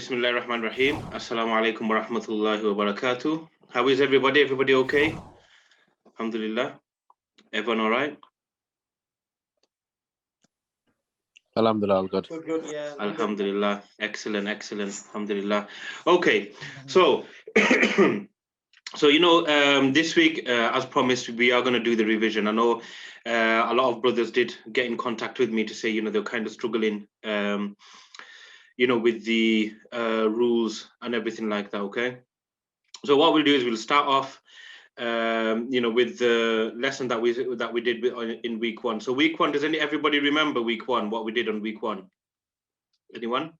Bismillahir Rahmanir Rahim. Assalamu alaikum wa rahmatullahi wa barakatuh. How is everybody? Everybody okay? Alhamdulillah. Everyone all right? Alhamdulillah, all good. Good, yeah. Alhamdulillah. Excellent, excellent. Alhamdulillah. Okay, so this week, as promised, we are going to do the revision. I know a lot of brothers did get in contact with me to say, they're kind of struggling, with the rules and everything like that. Okay, so what we'll do is we'll start off, with the lesson that we did in week one. So week one, does everybody remember week one? What we did on week one? Anyone?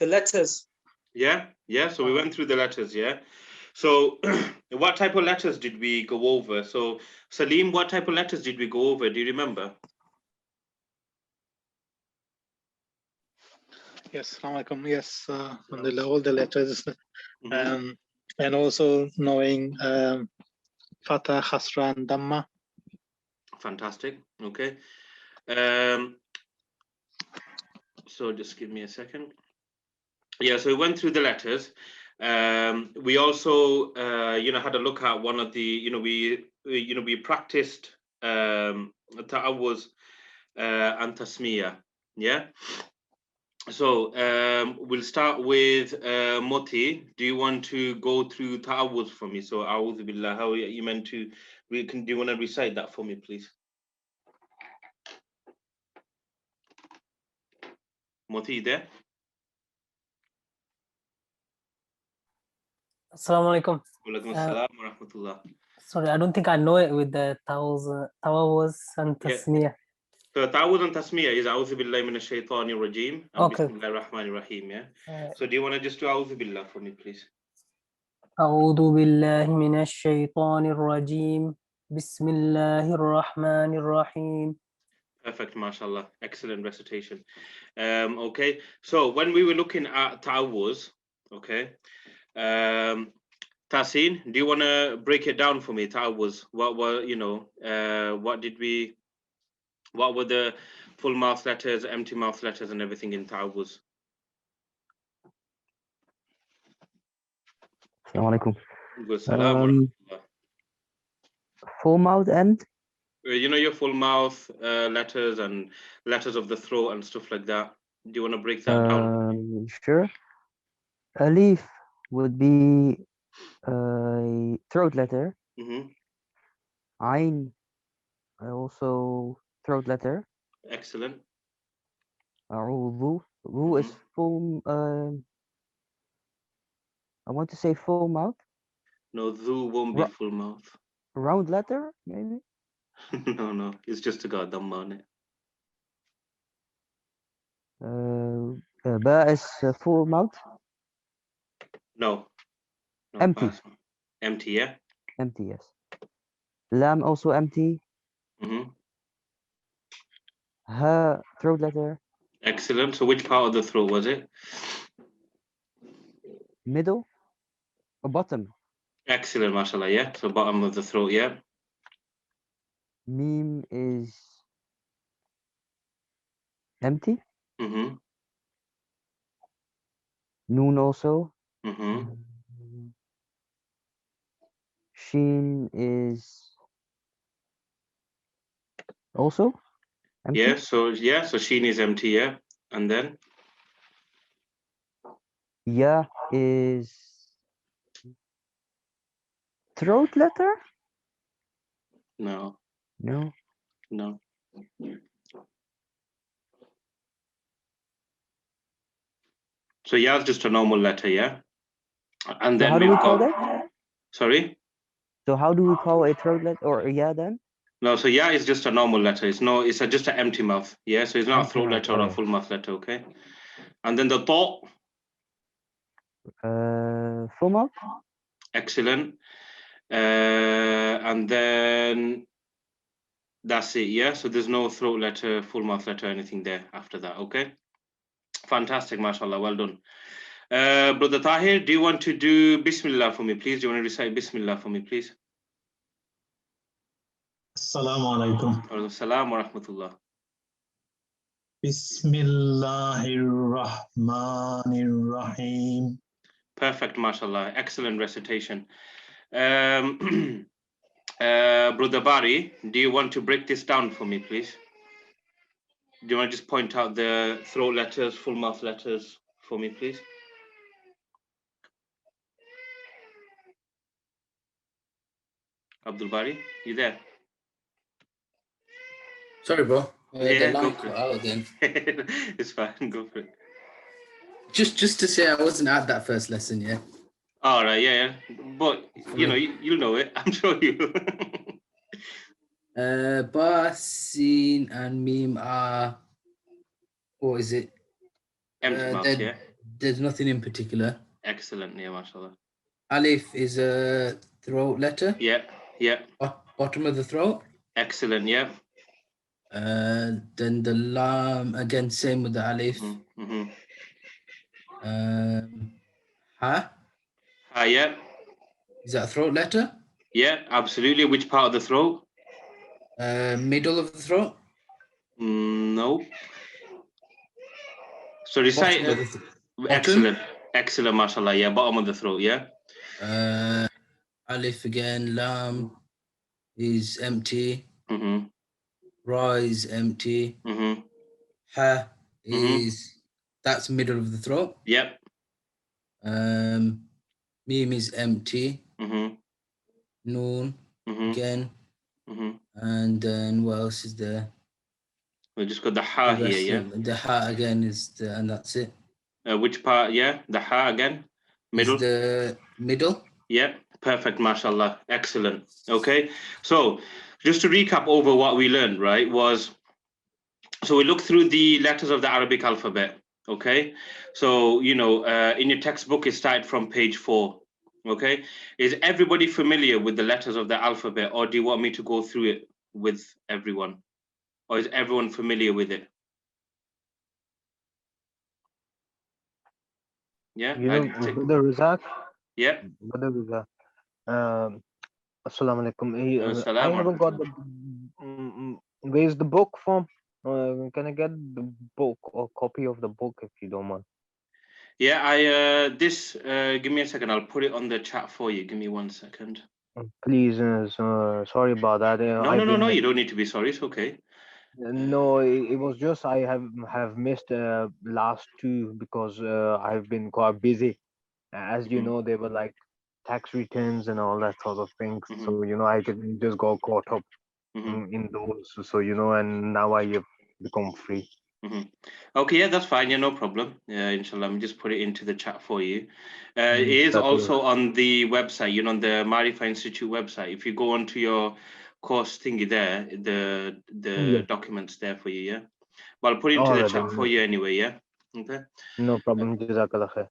The letters. Yeah. So we went through the letters. Yeah. So what type of letters did we go over? So Salim, what type of letters did we go over? Do you remember? Yes, Assalamualaikum. Yes, alhamdulillah, all the letters, and also knowing Fatah, Khasra, and Dhamma. Fantastic. Okay. So just give me a second. Yeah, so we went through the letters. We also, had a look at one of the, we practiced ta'awuz and tasmiyah. Yeah. So we'll start with Moti. Do you want to go through ta'awuz for me? So a'udhu billah, how you meant to, do you want to recite that for me, please? Moti, there? Assalamu alaikum. Walaikum assalam wa rahmatullah. Sorry, I don't think I know it with the tawawuz and tasmiyah. So ta'awuz and tasmiyah is a'udhu billahi minash shaitanir rajim and Okay. bismillahir rahmanir rahim. Yeah. So do you want to just do a'udhu billah for me, please? A'udhu billahi minash shaitanir rajim. Bismillahir rahmanir rahim. Perfect, mashallah. Excellent recitation. Okay. So when we were looking at ta'awuz, okay. Tasin, do you want to break it down for me? Ta'awuz. What were what were the full mouth letters, empty mouth letters, and everything in ta'awuz? Assalamu alaikum. Good salam wa rahmatullah. Full mouth and Your full mouth letters and letters of the throat and stuff like that. Do you want to break that down? sure. Alif would be a throat letter. Ain also throat letter. Excellent. A'udhu. Ru is full. I want to say full mouth. No, dhu won't be full mouth. Round letter, maybe. No, it's just a goddamn on it. Ba is full mouth. No. Empty. Empty, yeah. Empty, yes. Lam also empty. Ha throat letter. Excellent. So which part of the throat was it? Middle or bottom? Excellent, mashallah, yeah. So bottom of the throat, yeah. Meme is empty. Noon also. Sheen is also empty. So sheen is empty, yeah. And then Ya is throat letter? No. So ya is just a normal letter, yeah. And then how do we call that? Sorry? So how do we call a throat letter or a ya then? No, so ya is just a normal letter. It's just an empty mouth. Yeah, so it's not a throat letter or a okay. full mouth letter, okay? And then the ta. Full mouth. Excellent. And then that's it, yeah. So there's no throat letter, full mouth letter, anything there after that, okay? Fantastic, mashallah, well done. Brother Tahir, do you want to do Bismillah for me, please? Do you want to recite Bismillah for me, please? Assalamu alaikum. Assalamu wa rahmatullah. Bismillahirrahmanirrahim. Perfect, mashallah. Excellent recitation. Brother Bari, do you want to break this down for me, please? Do you want to just point out the throat letters, full mouth letters for me, please? Abdul Bari, you there? Sorry, bro. The Yeah, go line for cut out then. it. It's fine, go for it. Just to say, I wasn't at that first lesson, yeah. All right, yeah. But, you know, you'll know it. I'm sure you. Ba, Sin, and Mim are, what is it? Empty mouth, yeah. There's nothing in particular. Excellent, yeah, mashallah. Alif is a throat letter. Yeah, yeah. Bottom of the throat. Excellent, yeah. Then the lam, again, same with the alif. Mm-hmm. Ha, Yeah. is that a throat letter? Yeah, absolutely. Which part of the throat? Middle of the throat. No. So recite. Bottom of the Excellent, excellent, mashallah. Yeah, bottom of the throat, yeah. Alif again, lam is empty. Mm-hmm. Ra is empty. Mm-hmm. Ha is, that's middle of the throat. Yep. Mim is empty. Mm-hmm. Noon again. Mm-hmm. And then what else is there? We just got the ha here, yeah. The ha again is the, and that's it. Which part? Yeah, the ha again. Middle. Is the middle. Yep. Perfect, mashallah. Excellent. Okay. So just to recap over what we learned, right, was so we looked through the letters of the Arabic alphabet. Okay. So, you know, in your textbook, it started from page 4. Okay. Is everybody familiar with the letters of the alphabet, or do you want me to go through it with everyone? Or is everyone familiar with it? Yeah. You know, Brother Razak. Yeah. Brother Razak. Assalamu alaikum. I Assalamu haven't got the. Where's the book from? Can I get the book or copy of the book if you don't mind? Yeah, give me a second. I'll put it on the chat for you. Give me 1 second. Please, sorry about that. No. You don't need to be sorry. It's okay. No, it was just I have missed last 2 because I've been quite busy. As you know, they were like tax returns and all that sort of things. So you know, I could just go caught up in those. So you know, and now I have become free. Okay, yeah, that's fine. Yeah, no problem. Yeah, inshallah, let me just put it into the chat for you. It is also on the website, you know, on the Marifa Institute website. If you go onto your course thingy there, the documents there for you, yeah. But I'll put it into the chat for you anyway, yeah. Okay. No problem. Jazakallah khair.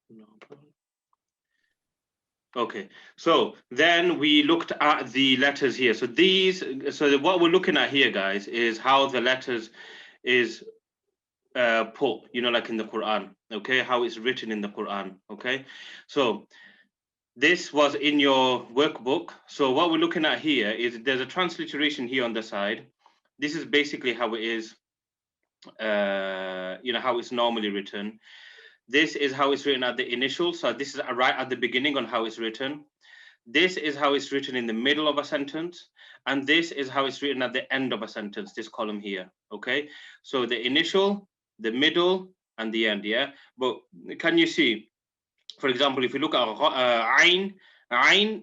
No problem. Okay, so then we looked at the letters here. So what we're looking at here, guys, is how the letters is put, you know, like in the Quran, okay, how it's written in the Quran, okay. So this was in your workbook. So what we're looking at here is there's a transliteration here on the side. This is basically how it is, you know, how it's normally written. This is how it's written at the initial. So this is right at the beginning on how it's written. This is how it's written in the middle of a sentence. And this is how it's written at the end of a sentence, this column here, okay? So the initial, the middle, and the end, yeah? But can you see, for example, if you look at Ain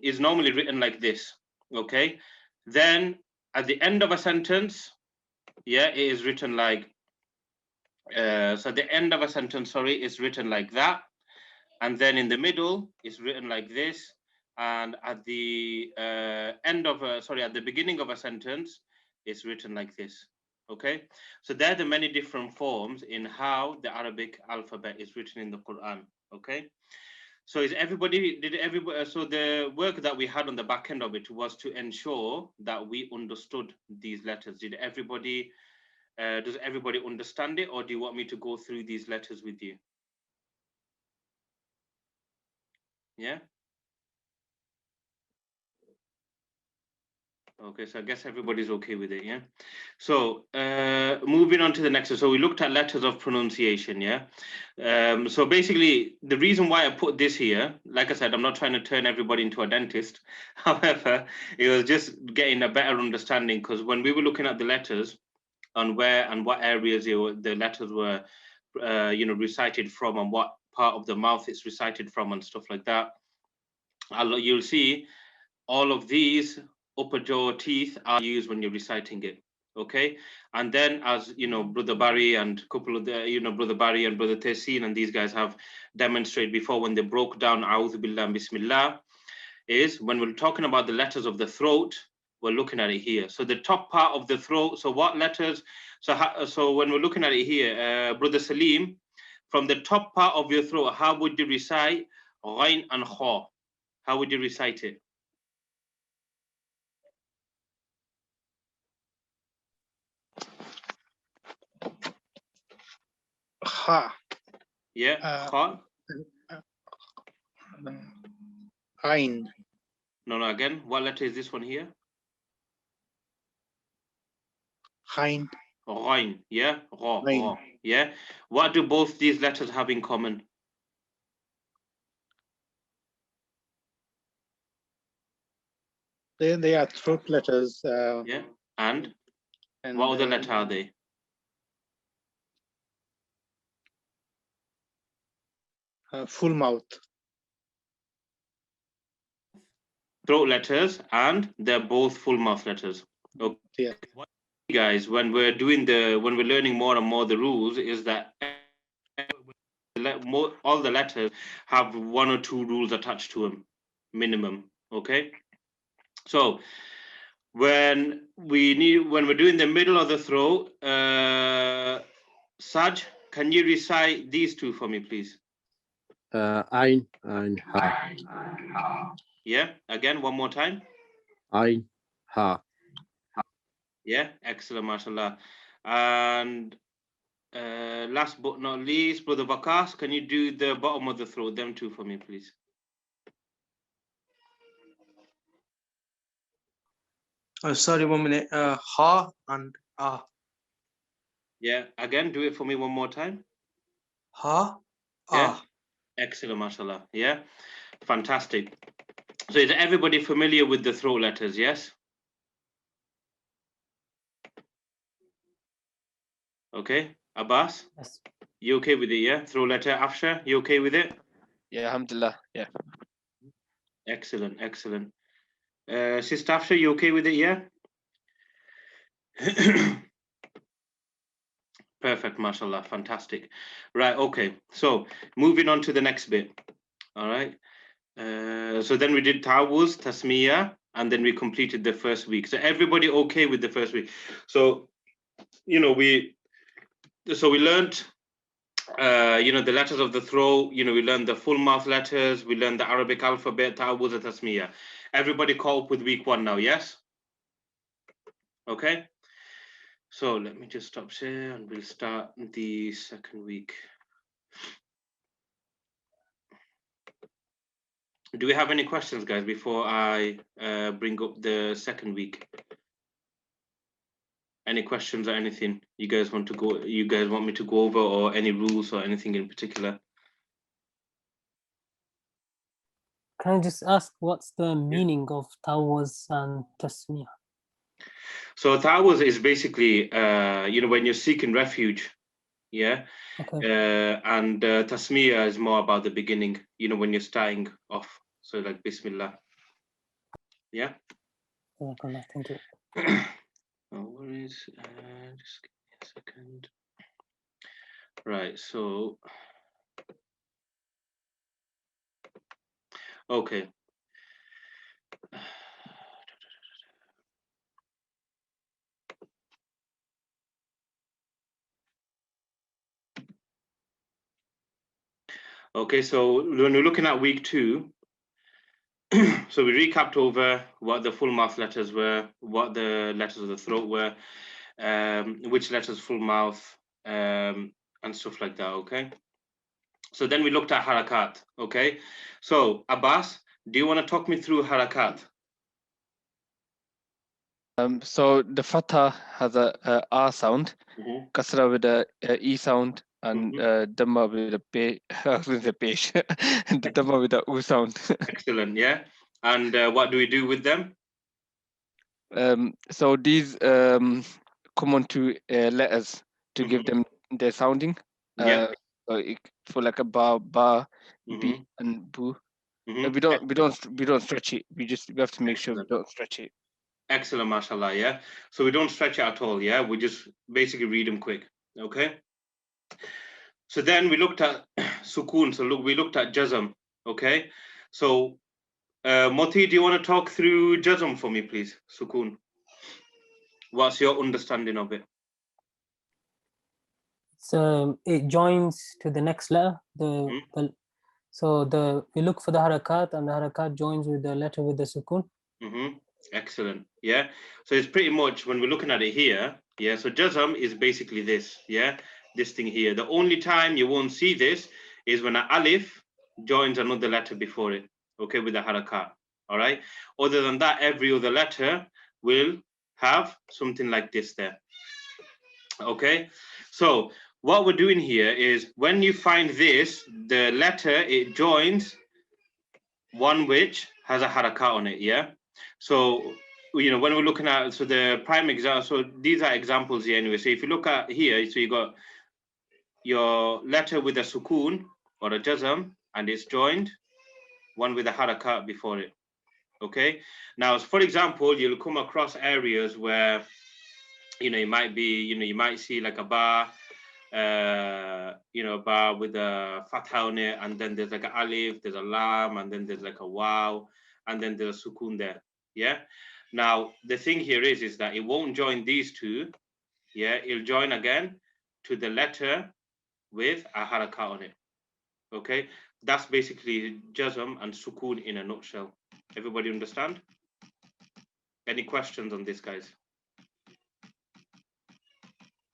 is normally written like this, okay? Then at the end of a sentence, yeah, it is written like, so the end of a sentence, sorry, is written like that. And then in the middle, it's written like this. And at the end of at the beginning of a sentence, it's written like this. Okay, so there are the many different forms in how the Arabic alphabet is written in the Quran. Okay, so so the work that we had on the back end of it was to ensure that we understood these letters. Does everybody understand it, or do you want me to go through these letters with you? Yeah. Okay, so I guess everybody's okay with it, yeah? So moving on to the next one. So we looked at letters of pronunciation, yeah? So basically, the reason why I put this here, like I said, I'm not trying to turn everybody into a dentist. However, it was just getting a better understanding, because when we were looking at the letters on where and what areas the letters were, recited from, and what part of the mouth it's recited from and stuff like that, you'll see all of these upper jaw teeth are used when you're reciting it. Okay, and then, as you know, Brother Barry and a couple of the, Brother Barry and Brother Tessin and these guys have demonstrated before, when they broke down A'udhu Billah and Bismillah, is when we're talking about the letters of the throat, we're looking at it here. So the top part of the throat. So what letters? So when we're looking at it here, Brother Salim, from the top part of your throat, how would you recite Ghain and Kha? How would you recite it? Ha. Yeah, Kha. Ain. No, again, what letter is this one here? Ain. Ghain, yeah? Gha, Ghain. gha, yeah? What do both these letters have in common? They are throat letters. Yeah, and And what other letter are they? full mouth. Throat letters, and they're both full mouth letters. Okay. Yeah. Guys, when we're learning more and more the rules, is that all the letters have one or two rules attached to them, minimum. Okay, so when we're doing the middle of the throat, Saj, can you recite these two for me, please? Ain and Ha. Yeah, again, one more time. Ain, Ha. Yeah, excellent, mashallah. And last but not least, Brother Bakas, can you do the bottom of the throat, them two for me, please? Oh, sorry, 1 minute. Ha and ah. Yeah, again, do it for me one more time. Ha. Yeah, Ah. excellent, mashallah. Yeah, fantastic. So is everybody familiar with the throat letters? Yes. Okay, Abbas, Yes. you okay with it? Yeah, throat letter. Afsha, you okay with it? Yeah, alhamdulillah. Yeah. Excellent, excellent. Sister Afsha, you okay with it? Yeah. Perfect, mashallah, fantastic. Right, okay. So moving on to the next bit. All right. So then we did Tawuz, Tasmiya, and then we completed the first week. So everybody okay with the first week? So we learned the letters of the throat. We learned the full mouth letters. We learned the Arabic alphabet, Tawuz and Tasmiya. Everybody caught up with week 1 now, yes? Okay. So let me just stop share and we'll start the second week. Do we have any questions, guys, before I bring up the second week? Any questions or anything you guys want me to go over, or any rules or anything in particular? Can I just ask what's the meaning of Tawuz and Tasmiyah? So Tawuz is basically, when you're seeking refuge, yeah. Okay. And Tasmiya is more about the beginning, when you're starting off. So like Bismillah. Yeah. Jazakallah, thank you. No worries. Just give me a second. Right. So. Okay. Okay, so when we're looking at week 2, so we recapped over what the full mouth letters were, what the letters of the throat were, which letters full mouth, and stuff like that, okay? So then we looked at harakat, okay? So Abbas, do you want to talk me through harakat? So the fatha has a R sound, Mhm. kasra with a E sound, and dhamma with a pe. I was going to say pesh. And the dhamma with a U sound. Excellent. Yeah. And what do we do with them? So these come on to letters to give them their sounding. Yeah. For like a ba, ba, Mhm. b, and boo. Mhm. We don't stretch it. We have to make sure we Excellent. don't stretch it. Excellent, mashallah. Yeah. So we don't stretch it at all. Yeah. We just basically read them quick. Okay. So then we looked at sukoon. So look, we looked at jazm. Okay. So Moti, do you want to talk through jazm for me, please? Sukoon. What's your understanding of it? So it joins to the next letter. We look for the harakat, and the harakat joins with the letter with the sukun. Excellent. Yeah. So it's pretty much when we're looking at it here. Yeah. So jazm is basically this. Yeah. This thing here. The only time you won't see this is when an alif joins another letter before it. Okay, with the harakat. All right. Other than that, every other letter will have something like this there. Okay. So what we're doing here is when you find this, the letter it joins one which has a harakat on it. Yeah. So, you know, when we're looking at, so the prime example, so these are examples here anyway. So if you look at here, so you got your letter with a sukoon or a jazm, and it's joined, one with a harakat before it. Okay. Now, for example, you'll come across areas where, you know, it might be, you know, you might see like a bar, you know, bar with a fatha on it, and then there's like an alif, there's a lam, and then there's like a wow, and then there's a sukoon there. Yeah. Now the thing here is that it won't join these two. Yeah, it'll join again to the letter with a harakat on it. Okay, that's basically jazm and sukoon in a nutshell. Everybody understand? Any questions on this, guys?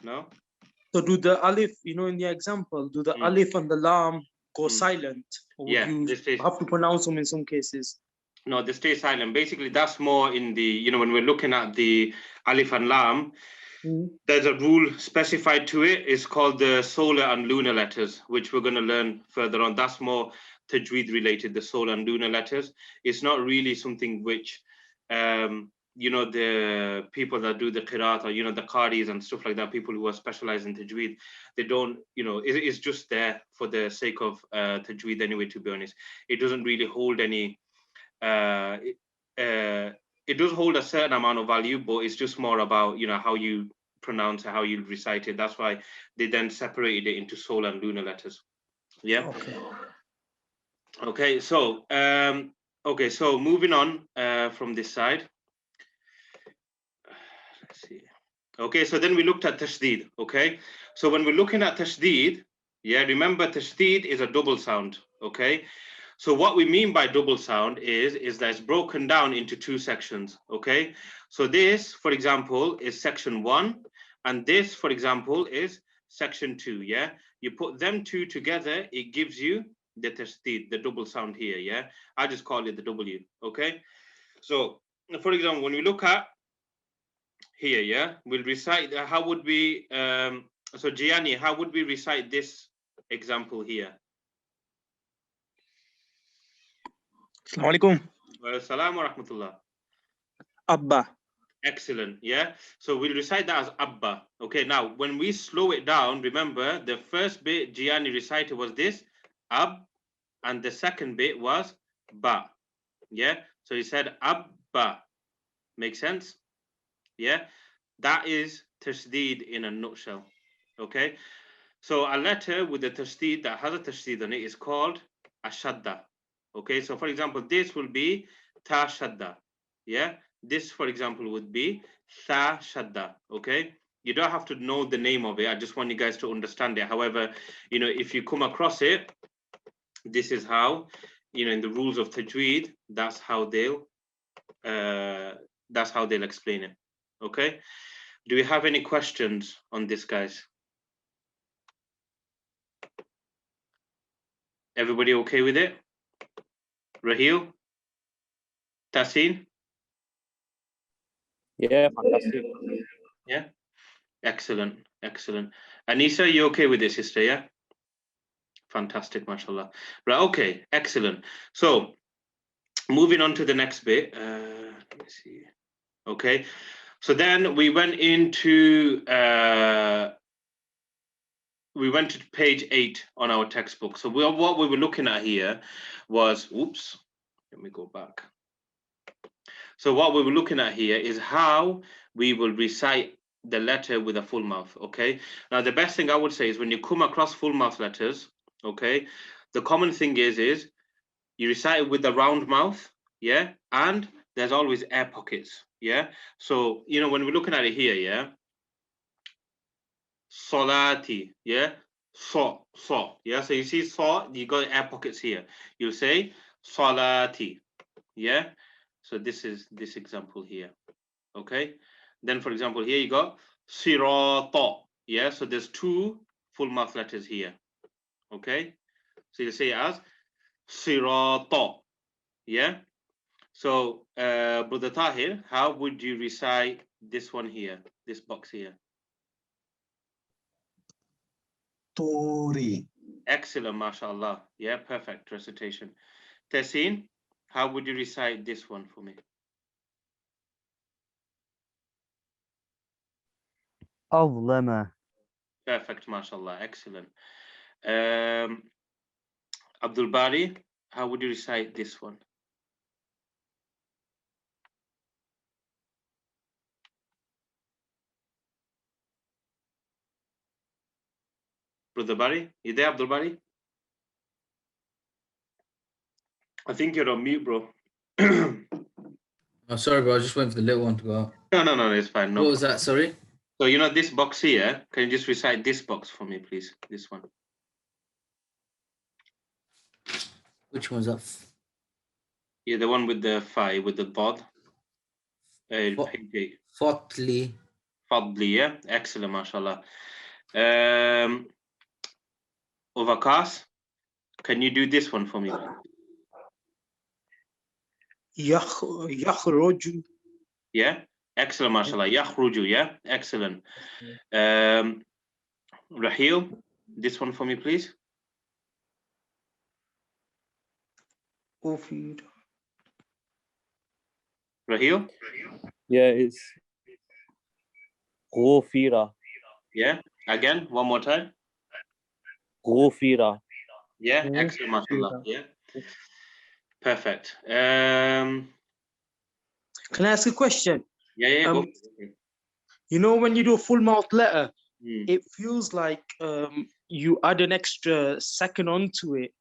No? So do the alif, you know, in the example, do the alif and the lam go silent? Or would you have to pronounce them in some cases? No, they stay silent. Basically, that's more in the, you know, when we're looking at the alif and lam, there's a rule specified to it. It's called the solar and lunar letters, which we're going to learn further on. That's more tajweed related, the solar and lunar letters. It's not really something which, you know, the people that do the qiraat or, you know, the qadis and stuff like that, people who are specialized in tajweed, they don't, you know, it's just there for the sake of tajweed anyway, to be honest. It doesn't really hold any, it does hold a certain amount of value, but it's just more about, you know, how you pronounce it, how you recite it. That's why they then separated it into solar and lunar letters. Yeah. Okay. So okay. So moving on from this side. Let's see. Okay. So then we looked at tashdid. Okay. So when we're looking at tashdid, yeah, remember tashdid is a double sound. Okay. So what we mean by double sound is that it's broken down into two sections, okay? So this, for example, is section 1, and this, for example, is section 2, yeah? You put them two together, it gives you the tashdid, the double sound here, yeah? I just call it the W, okay? So, for example, when we look at here, yeah? We'll recite, how would we, so Gianni, how would we recite this example here? Assalamu alaikum. Assalamu wa rahmatullah. Abba. Excellent. Yeah. So we'll recite that as Abba. Okay. Now, when we slow it down, remember the first bit Gianni recited was this Ab, and the second bit was Ba. Yeah. So he said Abba. Make sense? Yeah. That is tashdid in a nutshell. Okay. So a letter with a tashdid that has a tashdid on it is called a shadda. Okay. So for example, this will be ta shadda. Yeah. This, for example, would be tha shadda. Okay. You don't have to know the name of it. I just want you guys to understand it. However, you know, if you come across it, this is how, you know, in the rules of tajweed, that's how they'll explain it. Okay. Do we have any questions on this, guys? Everybody okay with it? Raheel? Tassin? Yeah, fantastic. Yeah, excellent, excellent. Anissa, you okay with this, sister? Yeah, fantastic, mashallah. Right, okay, excellent. So moving on to the next bit. Let me see. Okay, so then we went into page 8 on our textbook. So what we were looking at here was, oops, let me go back. So what we were looking at here is how we will recite the letter with a full mouth, okay? Now, the best thing I would say is when you come across full mouth letters, okay, the common thing is you recite it with the round mouth, yeah? And there's always air pockets, yeah? So, you know, when we're looking at it here, yeah? Solati, yeah? So, yeah? So you see so, you got air pockets here. You'll say solati, yeah? So this is this example here, okay? Then for example, here you got sirata, yeah? So there's 2 full mouth letters here, okay? So you say it as sirata, yeah? So Brother Tahir, how would you recite this one here, this box here? Tori. Excellent, mashallah. Yeah, perfect recitation. Tessin, how would you recite this one for me? أظلم. Perfect, mashallah. Excellent. Abdul Bari, how would you recite this one? Brother Bari, you there, Abdul Bari? I think you're on mute, bro. Oh, sorry, bro. I just went for the little one to go out. No, it's fine. No. What was that? Sorry. So you know this box here. Can you just recite this box for me, please? This one. Which one's that? Yeah, the one with the 5 with the bod. Page 8. Fotli. Fadli, yeah. Excellent, mashallah. Overcast. Can you do this one for me? Yakhruju. Yeah. Excellent, mashallah. Yakhruju, yeah. Excellent. Rahil, this one for me, please. Rahil? Yeah, it's Ghufira. Yeah. Again, one more time. Ghufira. Yeah. Excellent, mashallah. Yeah. Perfect. Can I ask a question? Yeah, go. You know, when you do a full mouth letter, it feels like you add an extra second onto it.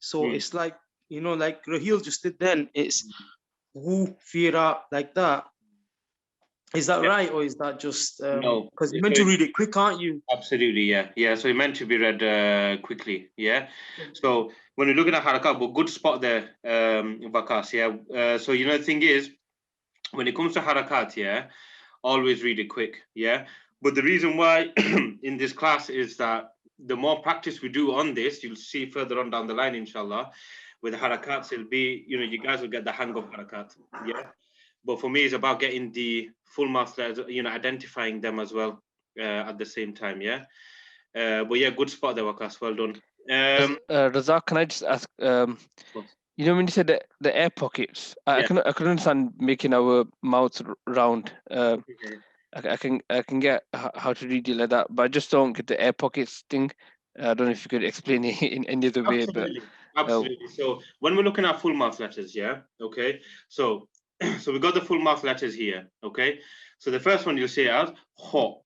So it's like, you know, like Rahil just did then, it's woo, fira, like that. Is that right? Or is that just, no, because you're meant to read it quick, aren't you? Absolutely, yeah. Yeah, so it's meant to be read quickly, yeah. So when you're looking at harakat, but good spot there, Vakas, yeah. So, you know, the thing is, when it comes to harakat, yeah, always read it quick, yeah. But the reason why in this class is that the more practice we do on this, you'll see further on down the line, inshallah, with harakats, it'll be, you know, you guys will get the hang of harakat, yeah. But for me, it's about getting the full mouth letters, you know, identifying them as well at the same time, yeah. But yeah, good spot there, Wakas. Well done. Razak, can I just ask? You know, when you said the air pockets, I can understand making our mouths round. I can get how to read it like that, but I just don't get the air pockets thing. I don't know if you could explain it in any other way, but absolutely. So when we're looking at full mouth letters, yeah, okay. So we got the full mouth letters here, okay. So the first one you'll say as ho,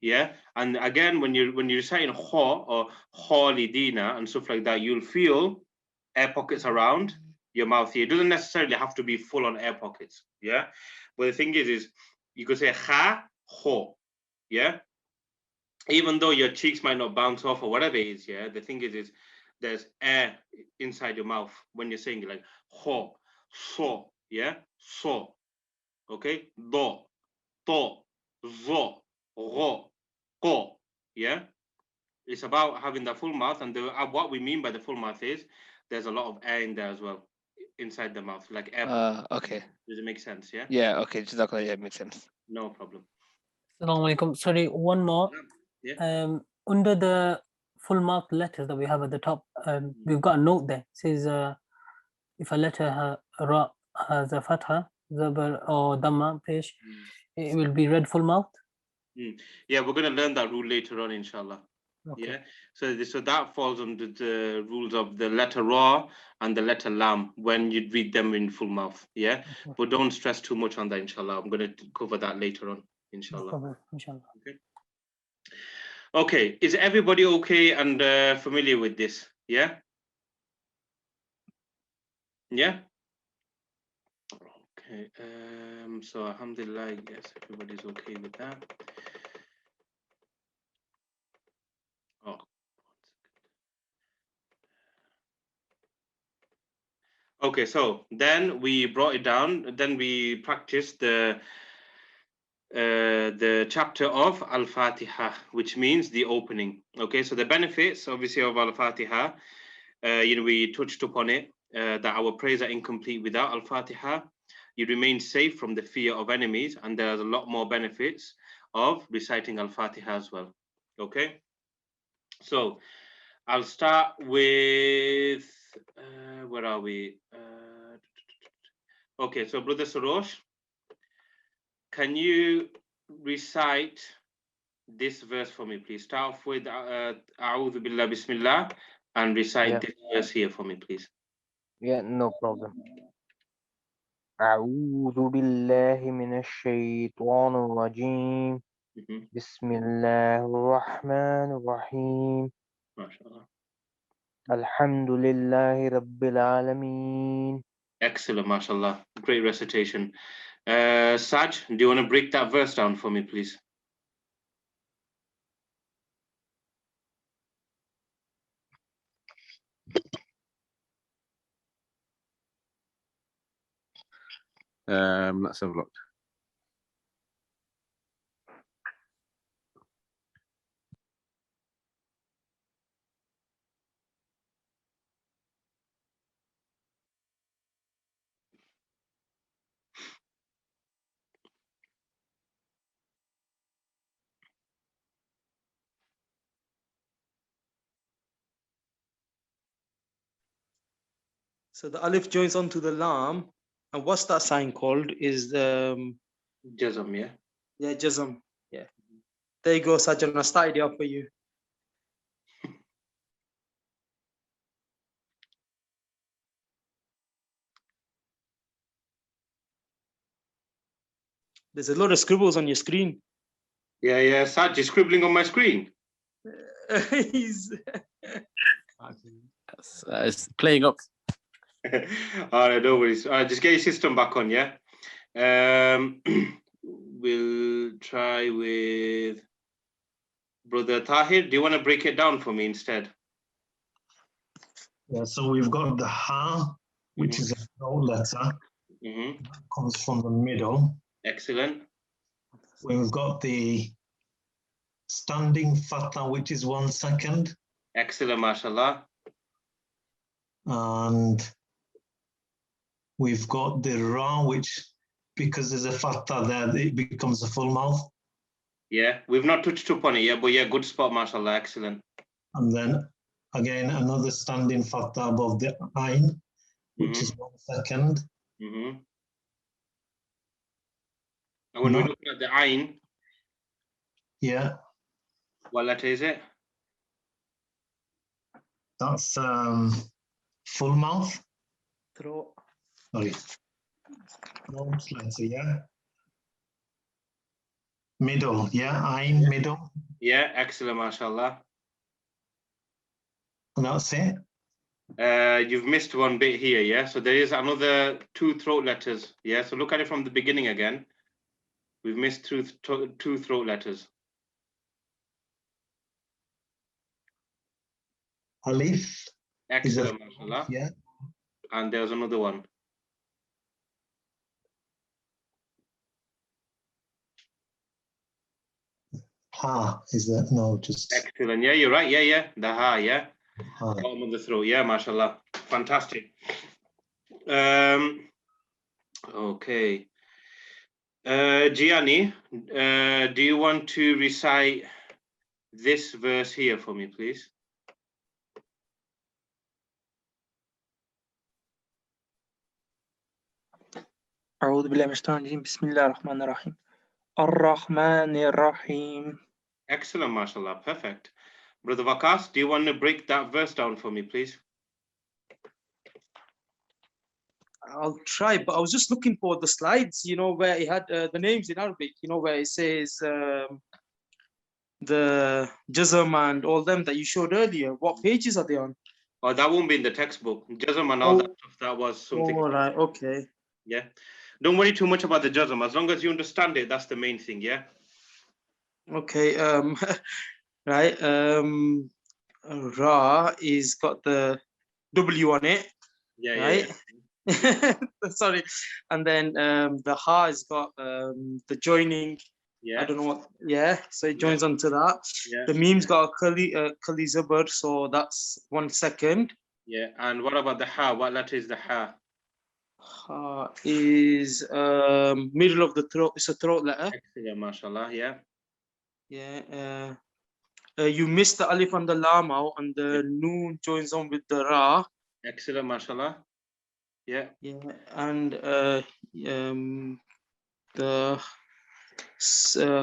yeah. And again, when you're saying ho or holidina and stuff like that, you'll feel air pockets around your mouth here. It doesn't necessarily have to be full on air pockets, yeah. But the thing is you could say ha, ho, yeah. Even though your cheeks might not bounce off or whatever it is, yeah. The thing is there's air inside your mouth when you're saying it, like ho, so, yeah, so, okay, do, to, zo, ro, ko, yeah. It's about having the full mouth, and what we mean by the full mouth is there's a lot of air in there as well. inside the mouth, like air. Okay. Does it make sense? Yeah. Yeah. Okay. Jazakallah. Yeah, makes sense. No problem. Assalamu alaikum. Sorry, one more. Yeah. Under the full mouth letters that we have at the top, we've got a note there. It says if a letter has a fatha, zabar, or dhamma, pesh, it will be read full mouth. Yeah, we're going to learn that rule later on, inshallah. Okay. Yeah, so that falls under the rules of the letter ra and the letter lam when you read them in full mouth. Yeah, but don't stress too much on that, inshallah. I'm going to cover that later on, inshallah. Inshallah. Okay. Okay, is everybody okay and familiar with this? Yeah. Yeah. Okay. So alhamdulillah, yes, everybody's okay with that. Oh. Okay, so then we brought it down. Then we practiced the chapter of Al-Fatiha, which means the opening. Okay, so the benefits, obviously, of Al-Fatiha, we touched upon it, that our prayers are incomplete without Al-Fatiha. You remain safe from the fear of enemies, and there's a lot more benefits of reciting Al-Fatiha as well. Okay, so I'll start with, where are we? Okay, so Brother Sarosh, can you recite this verse for me, please? Start off with A'udhu Billah Bismillah and recite this verse here for me, please. Yeah, no problem. أعوذ بالله من الشيطان الرجيم بسم الله الرحمن الرحيم الحمد لله رب العالمين. Excellent, mashallah. Great recitation. Saj, do you want to break that verse down for me, please? Let's have a look. So the alif joins onto the lam, and what's that sign called? Is Jazm, yeah. Yeah, jazm. Yeah. There you go, Sajjan. I started it off for you. There's a lot of scribbles on your screen. Yeah, Saj is scribbling on my screen. He's It's playing up. All right, no worries. All right, just get your system back on, yeah? We'll try with Brother Tahir. Do you want to break it down for me instead? Yeah, so we've got the ha, which is a throat letter. Comes from the middle. Excellent. We've got the standing fatha, which is 1 second. Excellent, mashallah. And we've got the ra, which, because there's a fatha there, it becomes a full mouth. Yeah, we've not touched upon it yet, but yeah, good spot, mashallah, excellent. And then again, another standing fatha above the ain, which is 1 second. And when we look at the ain, yeah, what letter is it? That's full mouth. Throat. Sorry. Throat letter, yeah. Middle, yeah, ain, middle. Yeah, excellent, mashallah. And that's it. You've missed one bit here, yeah? So there is another 2 throat letters, yeah? So look at it from the beginning again. We've missed 2 throat letters. Alif. Excellent, mashallah. Yeah. And there's another one. Ha, is that? No, just. Excellent. Yeah, you're right. Yeah. The ha, yeah. Bottom of the throat. Yeah, mashallah. Fantastic. Okay. Gianni, do you want to recite this verse here for me, please? أعوذ بالله من الشيطان الرجيم بسم الله الرحمن الرحيم الرحمن الرحيم. Excellent, mashallah, perfect. Brother Vakas, do you want to break that verse down for me, please? I'll try, but I was just looking for the slides, you know, where it had the names in Arabic, you know, where it says the jazm and all them that you showed earlier. What pages are they on? Oh, that won't be in the textbook. Jazm and all that stuff, that was something. All right, okay. Yeah. Don't worry too much about the jazm. As long as you understand it, that's the main thing, yeah? Okay, right. Ra is got the W on it, Yeah, right? yeah. Sorry. And then the Ha has got the joining. Yeah. I don't know what, yeah, so it joins onto that. Yeah. The meme's got a Kali Zabur, so that's 1 second. Yeah, and what about the Ha? What letter is the Ha? Ha is middle of the throat, it's a throat letter. Excellent, mashallah, yeah. Yeah, you missed the Alif and the Lam out, and the Noon joins on with the Ra. Excellent, mashallah. Yeah. Yeah, and the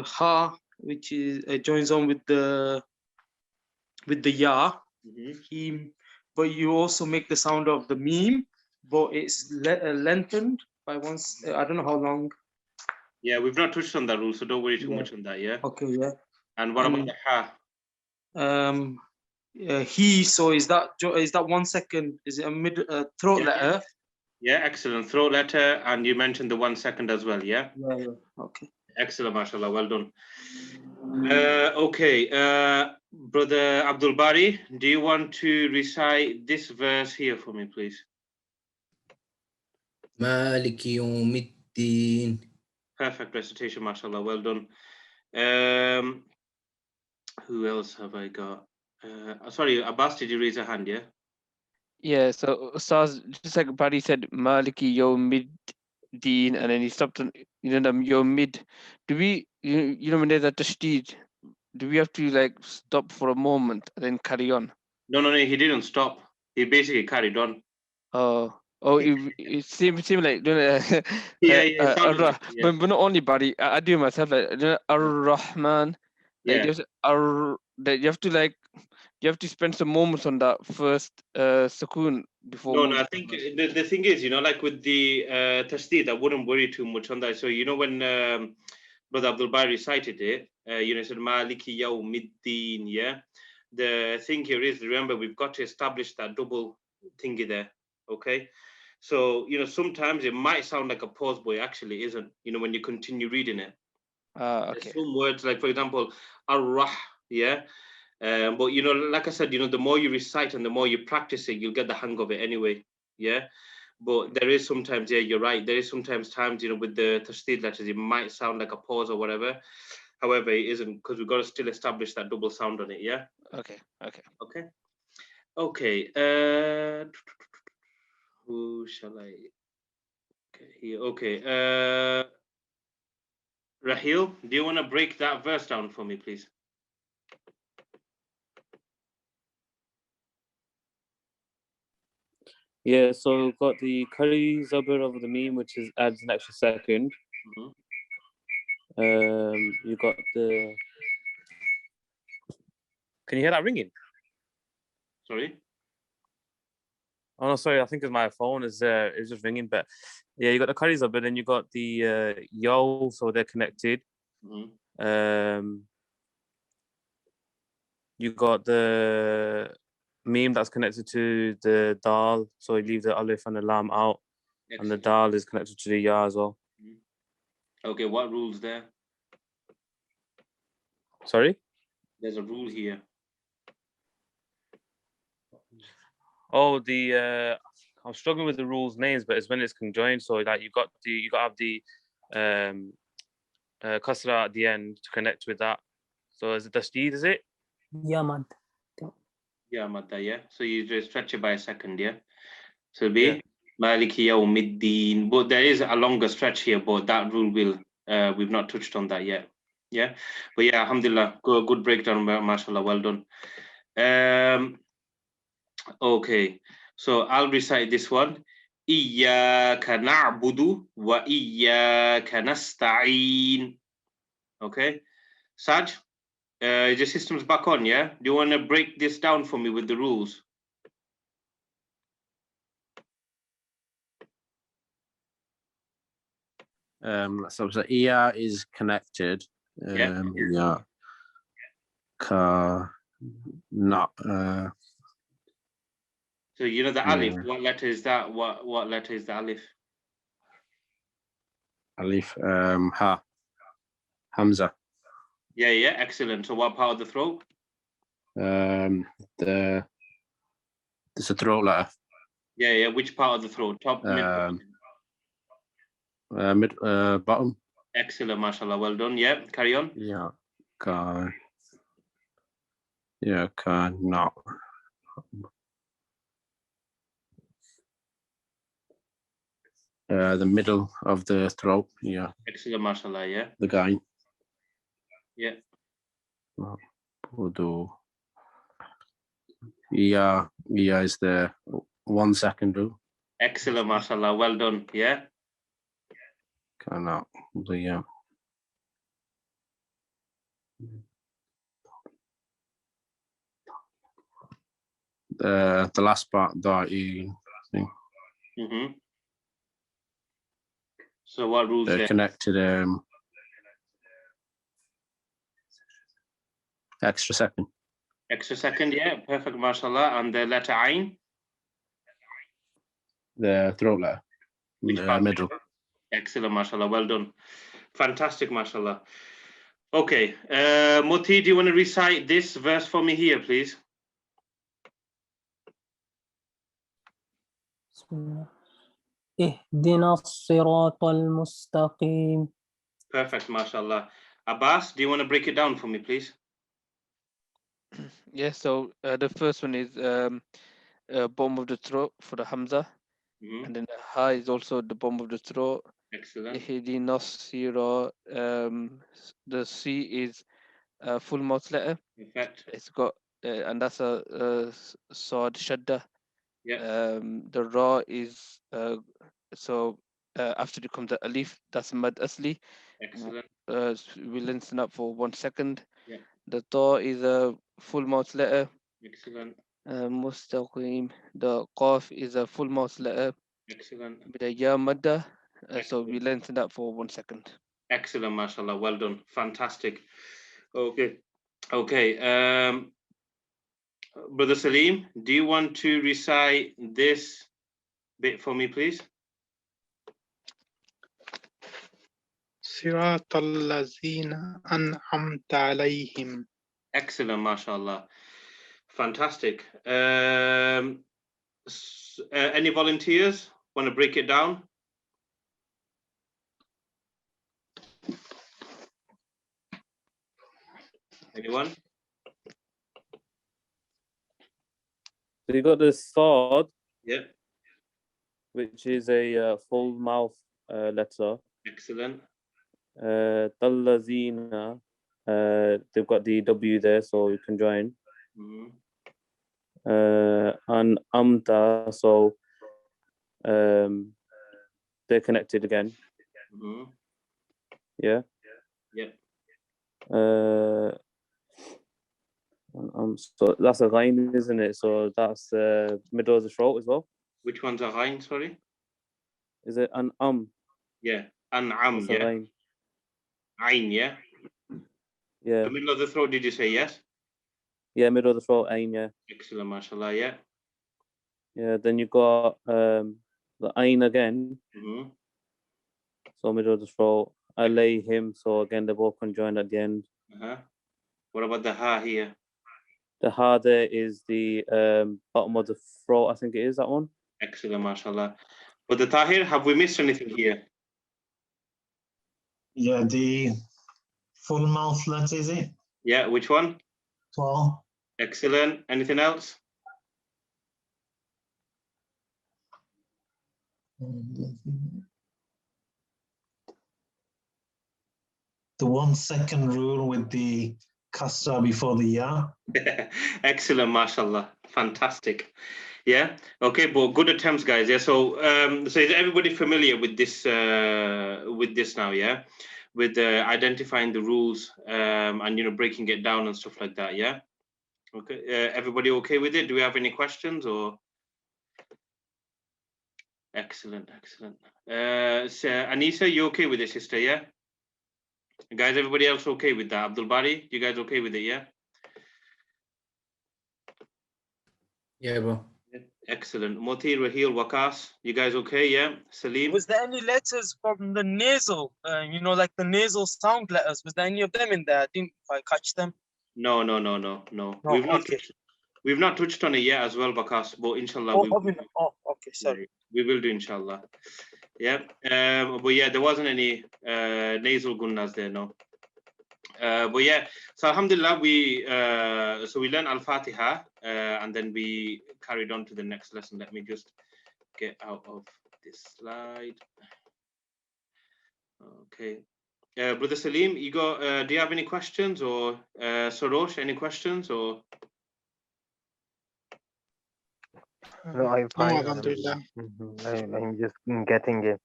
Ha, which is joins on with the Ya. Him, but you also make the sound of the meme, but it's lengthened by once. I don't know how long. Yeah, we've not touched on that rule, so don't worry too much on that, yeah? Okay, yeah. And what about the Ha? He, so is that 1 second? Is it a mid throat letter? Yeah, excellent. Throat letter, and you mentioned the 1 second as well, yeah? Yeah, okay. Excellent, mashallah, well done. Okay, Brother Abdul Bari, do you want to recite this verse here for me, please? Maliki yawmiddin. Perfect recitation, mashallah, well done. Who else have I got? Sorry, Abbas, did you raise a hand, yeah? Yeah, so Ustaz, just like Barry said, Maliki Yawmiddin, and then he stopped on, you know, the Yawmid. Do we, you know, when there's a tashdid, do we have to like stop for a moment and then carry on? No, he didn't stop. He basically carried on. It seems like Yeah. but not only Barry, I do myself like Ar-Rahman. Like that you have to like you have to spend some moments on that first sukoon before. No, I think the thing is, you know, like with the tasdeed, I wouldn't worry too much on that. So, you know, when Brother Abdul Bari recited it, you know, said Maliki Yawmiddin, yeah. The thing here is, remember, we've got to establish that double thingy there, okay? So, you know, sometimes it might sound like a pause, but it actually isn't, you know, when you continue reading it. Okay. There's some words, like, for example, Ar-Rah, yeah? But, you know, like I said, you know, the more you recite and the more you practice it, you'll get the hang of it anyway, yeah? But there is sometimes, yeah, you're right. There is sometimes times, you know, with the tasdeed letters, it might sound like a pause or whatever. However, it isn't, because we've got to still establish that double sound on it, yeah? Okay. Who shall I? Okay, here. Okay. Rahil, do you want to break that verse down for me, please? Yeah, so we've got the Kari Zabur of the meme, which adds an extra second. You got the. Can you hear that ringing? Sorry. Oh no, sorry. I think it's my phone is just ringing. But yeah, you got the Kari Zabur, then you got the Yo, so they're connected. You got the meme that's connected to the Dal, so you leave the Alif and the Lam out. And the Dal is connected to the Ya as well. Okay, what rule's there? Sorry? There's a rule here. Oh, I'm struggling with the rules names, but it's when it's conjoined. So like you got to have the kasra at the end to connect with that. So is it tasdeed, is it? Yeah, mad. Yeah, madda, yeah. So you just stretch it by a second, yeah. So it'll be Maliki yawmiddin. But there is a longer stretch here, but that rule will, we've not touched on that yet. Yeah, but yeah, alhamdulillah, good breakdown, mashallah, well done. Okay, so I'll recite this one. Iyyaka na'budu wa iyyaka nasta'in. Okay, Saj, your system's back on, yeah? Do you want to break this down for me with the rules? So Iya is connected. Yeah. Yeah. Not. So you know the alif. Yeah. What letter is that? What letter is the alif? Alif. Ha. Hamza. Yeah, yeah, excellent. So what part of the throat? There's a throat letter. Yeah, yeah. Which part of the throat? Top, mid, Bottom. Excellent, mashallah. Well done. Yeah, carry on. Yeah. Not. The middle of the throat. Yeah. Excellent, mashallah. Yeah. The guy. Yeah. Yeah, is the 1 second rule. Excellent, mashallah. Well done. Yeah. Cannot. The last part that you think. So what rules They're there? connected. Extra second. Extra second, yeah, perfect, mashallah. And the letter Ain? The throat letter. Which The part? middle. Excellent, mashallah. Well done. Fantastic, mashallah. Okay, Moti, do you want to recite this verse for me here, please? اهدنا الصراط المستقيم. Perfect, mashallah. Abbas, do you want to break it down for me, please? Yeah, so the first one is bottom of the throat for the Hamza. And then the Ha is also the bottom of the throat. Excellent. Ihdina sira, the C is a full mouth letter. Perfect. It's got, and that's a Sad Shadda. Yeah. The Ra is, so after it comes the Alif, that's Mad Asli. Excellent. We'll listen up for 1 second. Yeah. The Ta is a full mouth letter. Excellent. Mustaqim. The Qaf is a full mouth letter. Excellent. With a Ya Madda. So we lengthen that for 1 second. Excellent, mashallah. Well done. Fantastic. Okay. Okay. Brother Salim, do you want to recite this bit for me, please? صراط الذين أنعمت عليهم. Excellent, mashallah. Fantastic. Any volunteers want to break it down? Anyone? So you got the Sad, Yeah. which is a full mouth letter. Excellent. Tallazina, they've got the W there, so you can join. And Amta, so they're connected again. Yeah. Yeah. So that's a line, isn't it? So that's middle of the throat as well. Which one's a ghain, sorry? Is it an Yeah. An'am, That's a yeah. line. Ain, yeah. Yeah. The middle of the throat, did you say yes? Yeah, middle of the throat, ain, yeah. Excellent, mashallah, yeah. Yeah, then you got the ain again. So middle of the throat. Alayhim, so again they're both conjoined at the end. What about the ha here? The ha there is the bottom of the throat, I think it is that one. Excellent, mashallah. But the Tahir, have we missed anything here? Yeah, the full mouth letter, is it? Yeah, which one? Ta. Excellent. Anything else? The 1 second rule with the kasra before the ya. Excellent, mashallah, fantastic. Yeah, okay, but good attempts, guys. Yeah, so so is everybody familiar with this now? Yeah, with identifying the rules and breaking it down and stuff like that. Yeah, okay. Everybody okay with it? Do we have any questions or? Excellent, excellent. So Anisa, you okay with it, sister? Yeah, guys, everybody else okay with that? Abdul Bari, you guys okay with it? Yeah. Yeah, bro. Excellent. Moti, Rahil, Wakas, you guys okay? Yeah. Salim. Was there any letters from the nasal, like the nasal sound letters? Was there any of them in there? I didn't quite catch them. No. No, okay. We've not touched on it yet as well, Wakas, but inshallah Okay, sorry. we will do inshallah. Yeah. But yeah, there wasn't any nasal gunnas there, no. But yeah, so alhamdulillah, we learned Al-Fatiha and then we carried on to the next lesson. Let me just get out of this slide. Okay. Brother Salim, do you have any questions, or Sarosh, any questions, or? No, I'm fine. Alhamdulillah. I'm just getting it.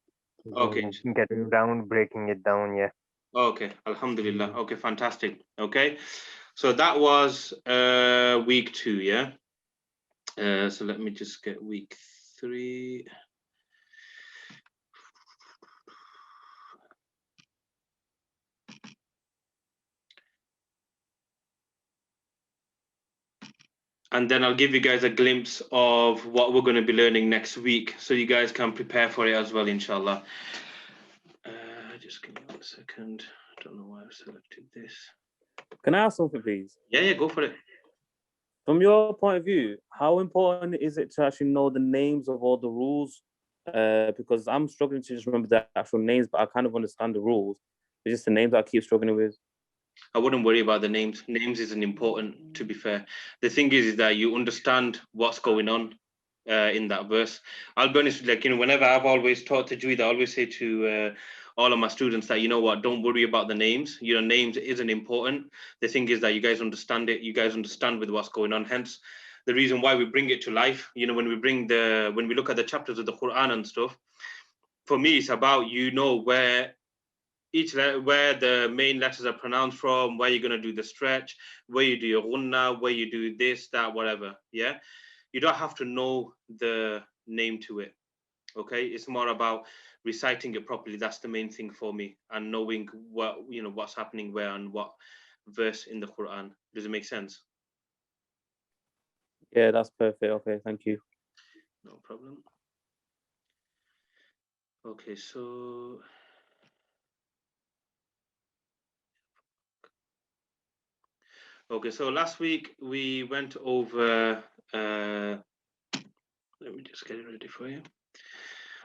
Okay. Getting down, breaking it down. Yeah. Okay. Alhamdulillah. Okay. Fantastic. Okay. So that was week 2. Yeah. So let me just get week 3. And then I'll give you guys a glimpse of what we're going to be learning next week, so you guys can prepare for it as well, inshallah. Just give me 1 second. I don't know why I've selected this. Can I ask something, please? Yeah, go for it. From your point of view, how important is it to actually know the names of all the rules? Because I'm struggling to just remember the actual names, but I kind of understand the rules. It's just the names that I keep struggling with. I wouldn't worry about the names. Names isn't important, to be fair. The thing is that you understand what's going on in that verse. I'll be honest, whenever I've always taught Tajwid, I always say to all of my students that, don't worry about the names. Names isn't important. The thing is that you guys understand it. You guys understand with what's going on. Hence, the reason why we bring it to life. When we look at the chapters of the Quran and stuff, for me, it's about, where where the main letters are pronounced from, where you're going to do the stretch, where you do your gunna, where you do this, that, whatever. Yeah, you don't have to know the name to it. Okay, it's more about reciting it properly. That's the main thing for me, and knowing what's happening where and what verse in the Quran. Does it make sense? Yeah, that's perfect. Okay, thank you. No problem. Okay, so last week we went over, let me just get it ready for you.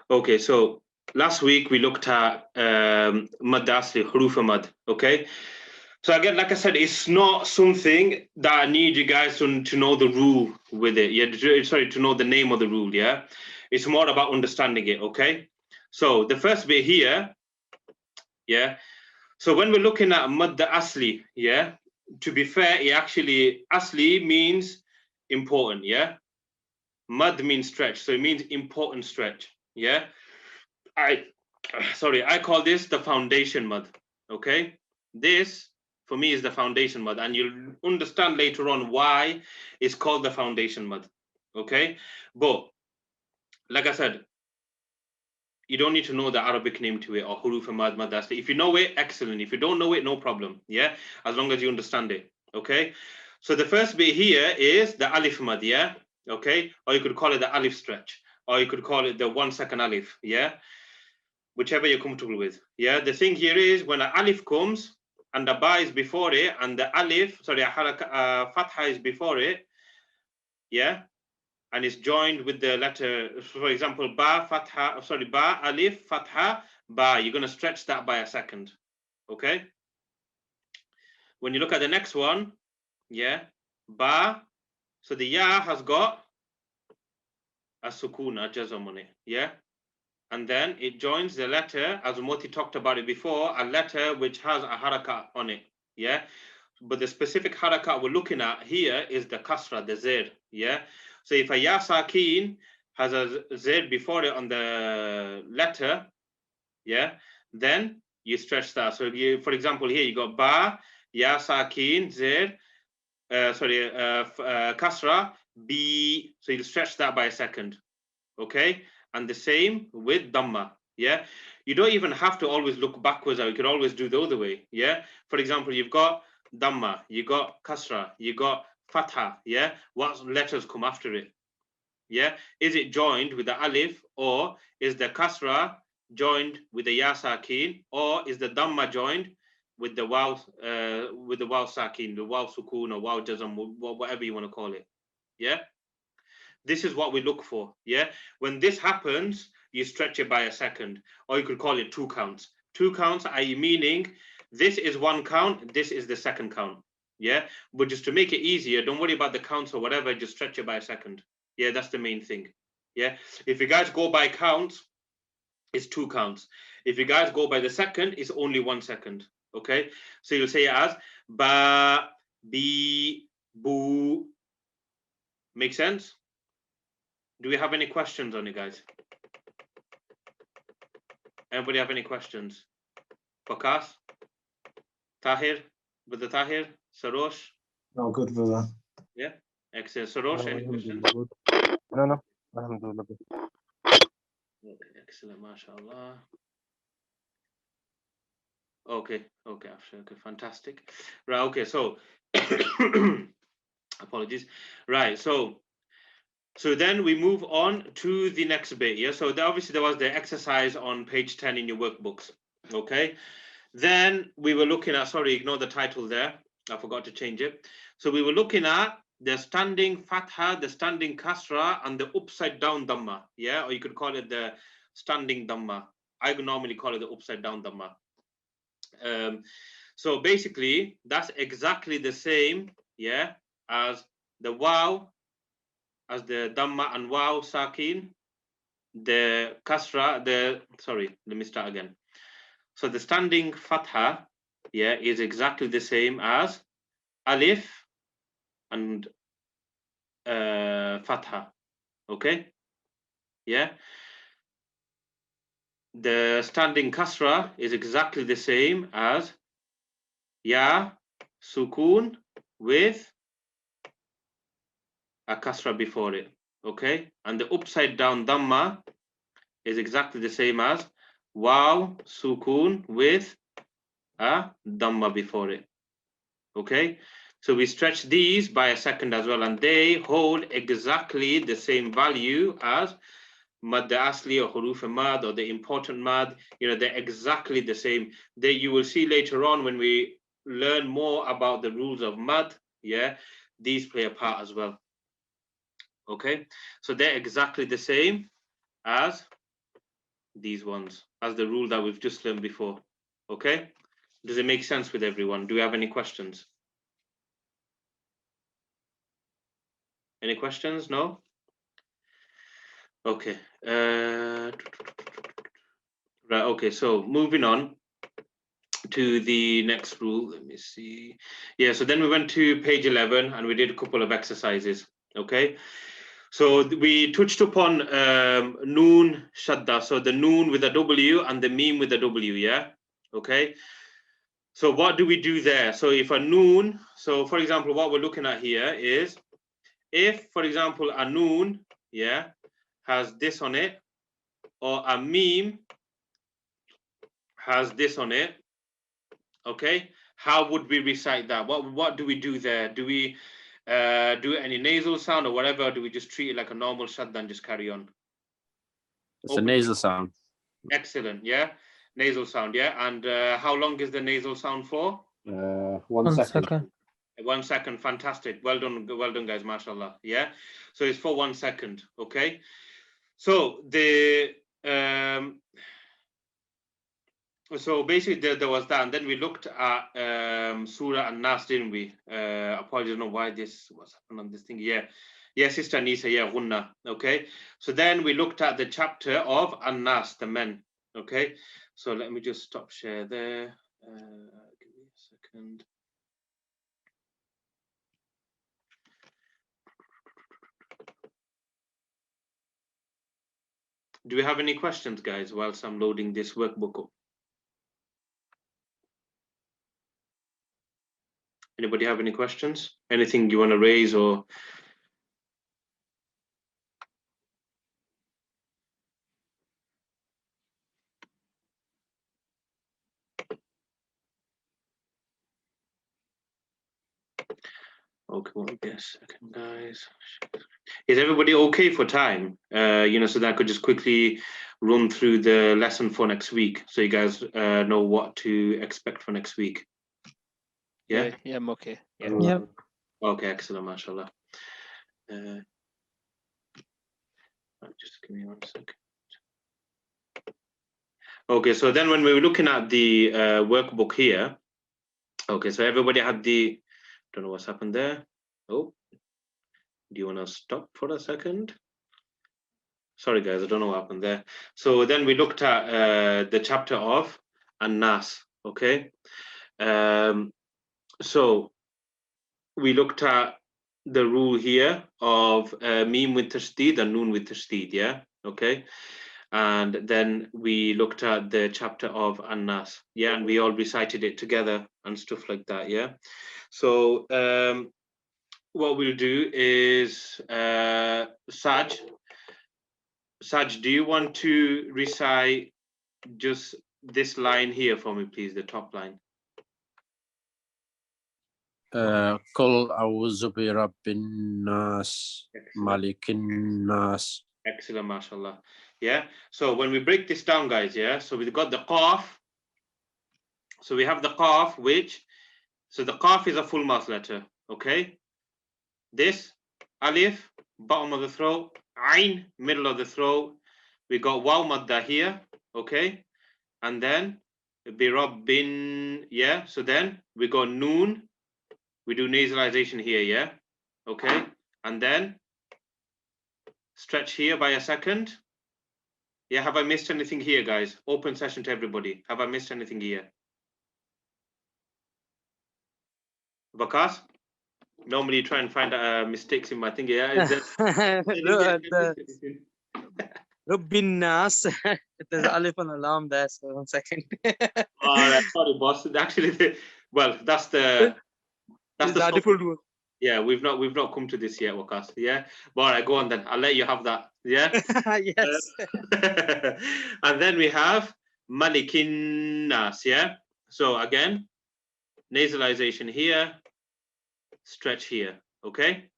Okay, so last week we looked at mad asli, huruf mad, okay? So again, like I said, it's not something that I need you guys to know the rule with it. Yeah, sorry, to know the name of the rule, yeah? It's more about understanding it, okay? So the first bit here, yeah? So when we're looking at mad asli, yeah? To be fair, it actually, asli means important, yeah? Mad means stretch, so it means important stretch, yeah? I call this the foundation mad, okay? This, for me, is the foundation mad, and you'll understand later on why it's called the foundation mad, okay? But, like I said, you don't need to know the Arabic name to it, or huruf mad, mad asli. If you know it, excellent. If you don't know it, no problem, yeah? As long as you understand it, okay? So the first bit here is the alif mad, yeah? Okay? Or you could call it the alif stretch, or you could call it the 1 second alif, yeah? Whichever you're comfortable with, yeah? The thing here is when an alif comes and the ba is before it, and the alif, fatha is before it, yeah? And it's joined with the letter, for example, ba, alif, fatha, ba. You're going to stretch that by a second, okay? When you look at the next one, yeah, ba, so the ya has got a sukun, a jazm on it, yeah? and then it joins the letter, as Moti talked about it before, a letter which has a haraka on it. Yeah. But the specific haraka we're looking at here is the kasra, the zed. Yeah. So if a ya sakin has a zed before it on the letter, yeah, then you stretch that. So you, for example, here you got ba, ya sakin, zed, kasra, b. So you stretch that by a second. Okay. And the same with dhamma. Yeah. You don't even have to always look backwards, or you could always do the other way. Yeah. For example, you've got dhamma, you got kasra, you got fatha. Yeah. What letters come after it? Yeah. Is it joined with the alif, or is the kasra joined with the ya sakin, or is the dhamma joined with the waw sakin, the waw sukun, or waw jazm, whatever you want to call it? Yeah. This is what we look for. Yeah. When this happens, you stretch it by a second, or you could call it 2 counts. 2 counts, i.e. meaning this is 1 count, this is the second count. Yeah. But just to make it easier, don't worry about the counts or whatever, just stretch it by a second. Yeah, that's the main thing. Yeah. If you guys go by counts, it's 2 counts. If you guys go by the second, it's only 1 second. Okay. So you'll say it as ba, bi, bu. Make sense? Do we have any questions on it, guys? Anybody have any questions? Bakas? Tahir? Brother Tahir? Sarosh? No, good, brother. Yeah? Excellent. Sarosh, any questions? No. Alhamdulillah. Okay, excellent. MashaAllah. Okay, okay, fantastic. Right, okay, so apologies. Right, so then we move on to the next bit. Yeah, so obviously there was the exercise on page 10 in your workbooks. Okay, then we were looking at, sorry, ignore the title there. I forgot to change it. So we were looking at the standing fatha, the standing kasra, and the upside down dhamma. Yeah, or you could call it the standing dhamma. I would normally call it the upside down dhamma. So basically, that's exactly the same, yeah, as the waw, as the dhamma and waw sakin, the kasra, let me start again. So the standing fatha, yeah, is exactly the same as alif and fatha. Okay, yeah. The standing kasra is exactly the same as ya sukun with a kasra before it. Okay, and the upside down dhamma is exactly the same as waw sukun with a dhamma before it. Okay, so we stretch these by a second as well, and they hold exactly the same value as mad asli or huruf mad or the important mad. You know, they're exactly the same. You will see later on when we learn more about the rules of mad. Yeah, these play a part as well. Okay, so they're exactly the same as these ones, as the rule that we've just learned before. Okay, does it make sense with everyone? Do we have any questions? Any questions? No? Okay. Right, okay, so moving on to the next rule. Let me see. Yeah, so then we went to page 11 and we did a couple of exercises. Okay. So we touched upon noon shadda, so the noon with a W and the meme with a W, yeah? Okay. So what do we do there? So if a noon, so for example, what we're looking at here is, if, for example, a noon, yeah, has this on it, or a meme has this on it, okay, how would we recite that? What do we do there? Do we do any nasal sound or whatever, or do we just treat it like a normal shadda and just carry on? It's a nasal sound. Excellent, yeah, nasal sound, yeah. And how long is the nasal sound for? 1 second. 1 second, fantastic. Well done, guys, mashallah. Yeah, so it's for 1 second. Okay, so the so basically there was that, and then we looked at Surah and Nas, didn't we? Apologies, I don't know why this was happening on this thing. Yeah, Yes, Sister Nisa, yeah, gunna. Okay. So then we looked at the chapter of An-Nas, the men. Okay. So let me just stop share there. Give me a second. Do we have any questions, guys, whilst I'm loading this workbook up? Anybody have any questions? Anything you want to raise or? Okay, well, a second, guys. Is everybody okay for time? So that I could just quickly run through the lesson for next week, so you guys know what to expect for next week. Yeah. Yeah, I'm okay. Yeah. Yep. Okay, excellent, mashallah. Just give me 1 second. Okay, so then when we were looking at the workbook here, okay, so everybody had the, don't know what's happened there. Oh, do you want to stop for a second? Sorry, guys, I don't know what happened there. So then we looked at the chapter of An-Nas, okay? So we looked at the rule here of meme with tashdid and noon with tashdid, yeah? Okay. And then we looked at the chapter of An-Nas, yeah, and we all recited it together and stuff like that, yeah. So what we'll do is Saj, do you want to recite just this line here for me, please, the top line? Qul a'udhu bi rabbin nas, malikin nas. Excellent, mashallah. Yeah. So when we break this down, guys, yeah. So we've got the qaf. So we have the qaf, so the qaf is a full mouth letter. Okay. This alif, bottom of the throat, ain, middle of the throat. We got waw madda here. Okay. And then bi rabbin, yeah. So then we got noon. We do nasalization here, yeah. Okay. And then stretch here by a second. Yeah, have I missed anything here, guys? Open session to everybody. Have I missed anything here? Vakas? Normally you try and find mistakes in my thing. Yeah, is there... Rabbin Nas. There's alif and alarm there, so 1 second. All right, sorry, boss. Actually, well, that's the difficult one. Yeah, we've not come to this yet, Wakas. Yeah, but all right, go on then. I'll let you have that. Yeah. Yes. And then we have Malikin Nas. Yeah. So again, nasalization here, stretch here. Okay.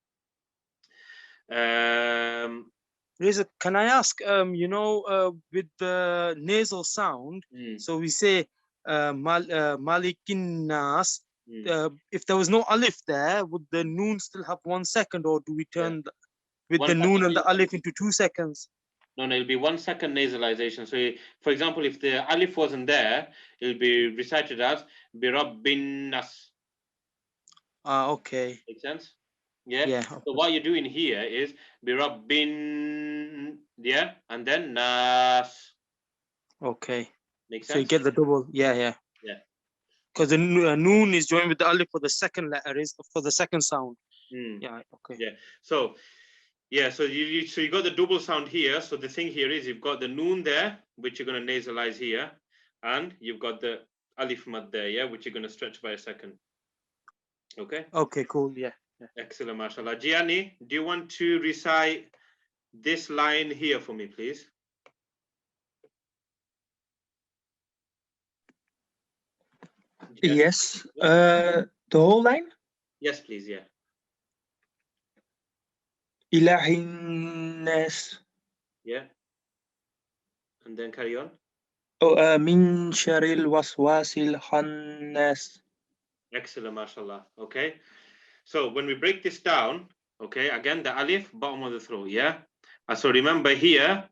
Reza, can I ask? With the nasal sound, so we say Malikin Nas. If there was no alif there, would the noon still have 1 second, or do we turn with the noon and the alif into 2 seconds? No, it'll be 1 second nasalization. So, for example, if the alif wasn't there, it'll be recited as bi rabbin nas. Okay. Make sense? Yeah. Yeah. So what you're doing here is bi rabbin, yeah, and then nas. Okay. Make sense? So you get the double. Yeah. Yeah. Because the noon is joined with the alif for the second letter, is for the second sound. Yeah. Okay. Yeah. So yeah, so you got the double sound here. So the thing here is you've got the noon there, which you're going to nasalize here, and you've got the alif mad there, yeah, which you're going to stretch by a second. Okay. Okay. Cool. Yeah. Excellent, mashallah. Gianni, do you want to recite this line here for me, please? Yes. The whole line? Yes, please. Yeah. Ilahin nas. Yeah. And then carry on. Oh, min sharil waswasil khannas. Excellent, mashallah. Okay. So when we break this down, okay, again, the alif, bottom of the throat, yeah? So remember here,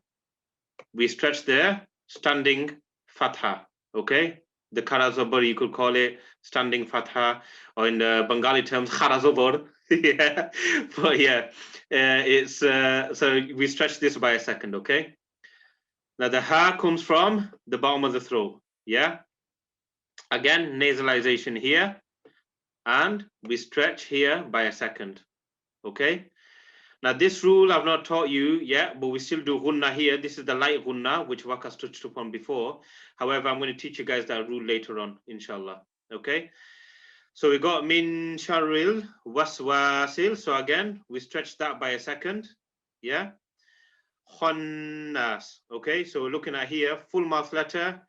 we stretch there, standing fatha, okay? The khara zobar, you could call it standing fatha, or in the Bengali terms, khara zobar, Yeah, but yeah, it's so we stretch this by a second, okay? Now the ha comes from the bottom of the throat, yeah? Again, nasalization here, and we stretch here by a second, okay? Now this rule I've not taught you yet, but we still do gunna here. This is the light gunna, which Wakas touched upon before. However, I'm going to teach you guys that rule later on, inshallah, okay? So we got min sharril waswasil. So again, we stretch that by a second. Yeah. Khannas. Okay. So we're looking at here, full mouth letter,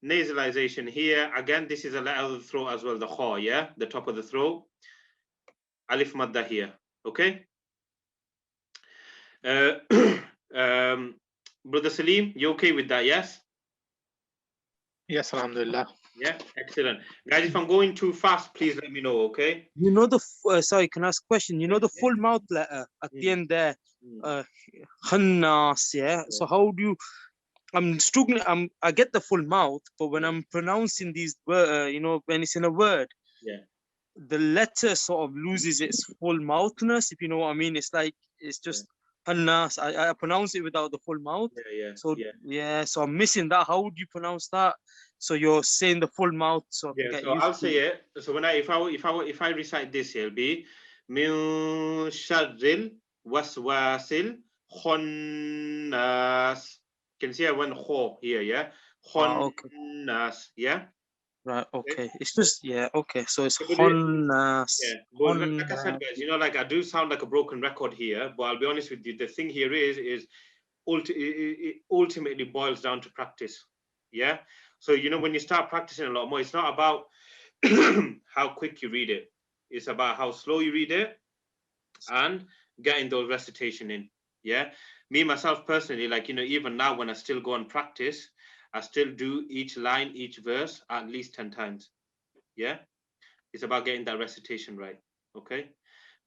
nasalization here. Again, this is a letter of the throat as well, the kha, yeah, the top of the throat. Alif madda here. Okay. Brother Salim, you okay with that? Yes. Yes, alhamdulillah. Yeah, excellent. Guys, if I'm going too fast, please let me know, okay? You know the sorry, can I ask a question? You know the full mouth letter at the end there, khannas, yeah. So how do you? I'm struggling. I get the full mouth, but when I'm pronouncing these words, you know, when it's in a word, yeah, the letter sort of loses its full mouthness. If you know what I mean, it's like it's just khannas. I pronounce it without the full mouth. Yeah. So yeah, so I'm missing that. How would you pronounce that? So you're saying the full mouth, so I can get so used I'll to say it. So when if I recite this, it'll be min sharril waswasil khannas. Can you see I went kho here, yeah? Okay. Khannas, yeah? Right, okay. It's just okay. So it's Yeah, khannas. but like I said, guys, you know, like I do sound like a broken record here, but I'll be honest with you, the thing here is it ultimately boils down to practice. Yeah. So you know, when you start practicing a lot more, it's not about how quick you read it. It's about how slow you read it and getting those recitation in. Yeah. Me myself personally, like, you know, even now when I still go and practice, I still do each line, each verse at least 10 times. Yeah. It's about getting that recitation right. Okay.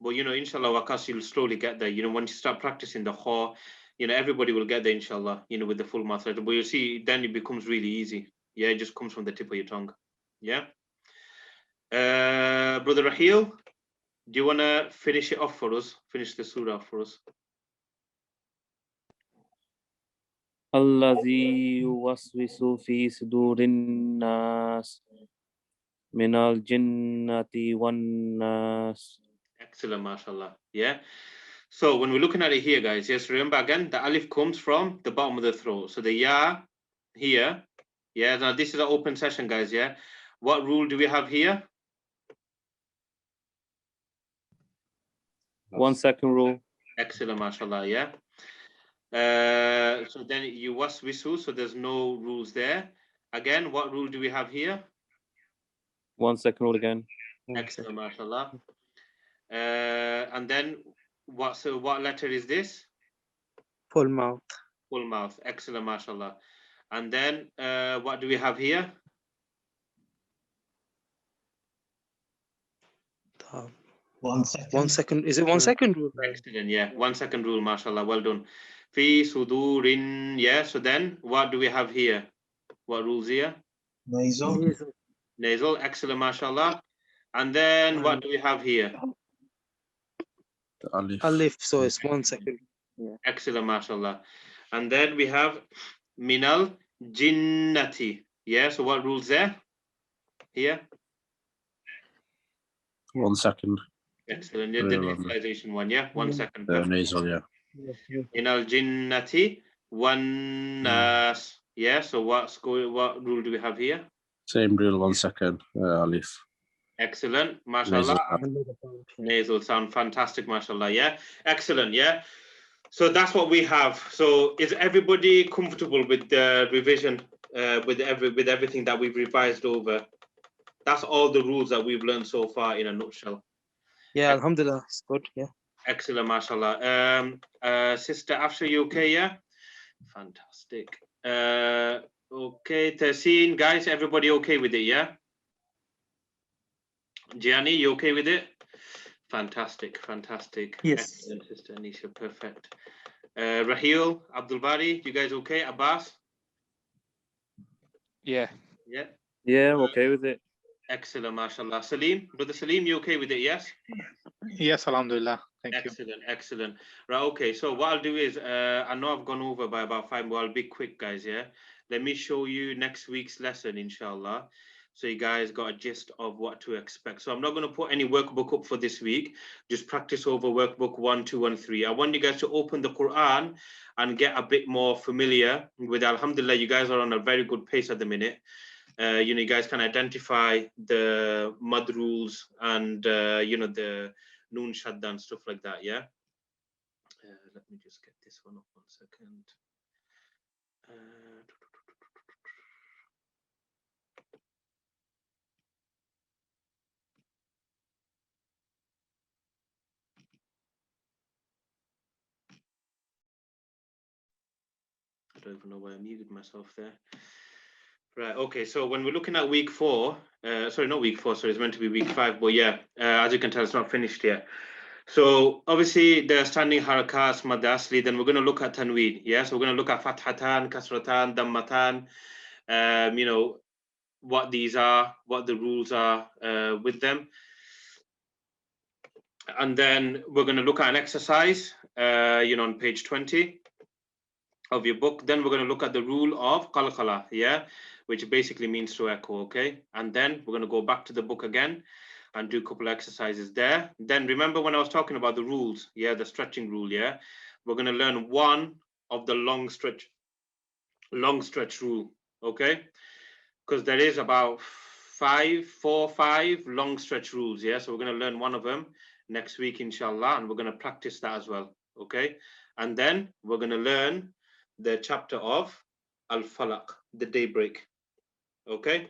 But you know, inshallah, Wakas, you'll slowly get there. You know, once you start practicing the kha, you know, everybody will get there, inshallah, you know, with the full mouth letter. But you'll see, then it becomes really easy. Yeah, it just comes from the tip of your tongue. Yeah. Brother Raheel, do you want to finish it off for us? Finish the surah off for us. الذي يوسوس في صدور الناس من الجنة والناس. Excellent, mashallah. Yeah. So when we're looking at it here, guys, yes, remember again, the alif comes from the bottom of the throat. So the ya here, yeah, now this is an open session, guys, yeah. What rule do we have here? 1 second rule. Excellent, mashallah, yeah. So then you waswisu, so there's no rules there. Again, what rule do we have here? 1 second rule again. Excellent, mashallah. And then what letter is this? Full mouth. Full mouth. Excellent, mashallah. And then what do we have here? 1 second. 1 second. Is it 1 second rule? Excellent, yeah. 1 second rule, mashallah. Well done. Fi sudurin, yeah. So then what do we have here? What rules here? Nasal. Nasal. Excellent, mashallah. And then what do we have here? Alif. Alif, so it's 1 second. Yeah. Excellent, mashallah. And then we have minal jinnati. Yeah, so what rules there? Here? 1 second. Excellent. Yeah, the nasalization one, yeah? 1 second. Nasal, yeah. Minal jinnati one nas. Yeah, so what rule do we have here? Same rule, 1 second. Alif. Excellent, mashallah. Nasal sound fantastic, mashallah. Yeah, excellent. Yeah, so that's what we have. So is everybody comfortable with the revision, with everything that we've revised over? That's all the rules that we've learned so far in a nutshell. Yeah, alhamdulillah, it's good. Yeah. Excellent, mashallah. Sister Afsha, you okay? Yeah, fantastic. Okay, Tahseen, guys, everybody okay with it? Yeah. Gianni, you okay with it? Fantastic, fantastic. Yes. Excellent, Sister Anisha, perfect. Raheel, Abdul Bari, you guys okay? Abbas? Yeah. Yeah. Yeah, I'm okay with it. Excellent, mashallah. Salim, brother Salim, you okay with it? Yes. Yes, alhamdulillah. Thank you. Excellent, excellent. Right, okay. So what I'll do is, I know I've gone over by about 5, but I'll be quick, guys. Yeah. Let me show you next week's lesson, inshallah. So you guys got a gist of what to expect. So I'm not going to put any workbook up for this week. Just practice over workbook 1, 2, and 3. I want you guys to open the Quran and get a bit more familiar with. Alhamdulillah, you guys are on a very good pace at the minute. You guys can identify the mud rules and the noon shadda and stuff like that. Yeah. Let me just get this one up 1 second. I don't even know why I muted myself there. Right, okay, so when we're looking at week 4, sorry, not week 4, sorry, it's meant to be week 5, but yeah, as you can tell, it's not finished yet. So obviously the standing harakas, mad asli, then we're going to look at tanweed, yeah? So we're going to look at fathatan, kasratan, dammatan, what these are, what the rules are with them. And then we're going to look at an exercise, on page 20 of your book. Then we're going to look at the rule of qalqala, yeah, which basically means to echo, okay? And then we're going to go back to the book again and do a couple of exercises there. Then remember when I was talking about the rules, yeah, the stretching rule, yeah? We're going to learn one of the long stretch rule, okay? Because there is about 4 or 5 long stretch rules, yeah? So we're going to learn one of them next week, inshallah, and we're going to practice that as well, okay? And then we're going to learn the chapter of Al-Falaq, the daybreak, okay?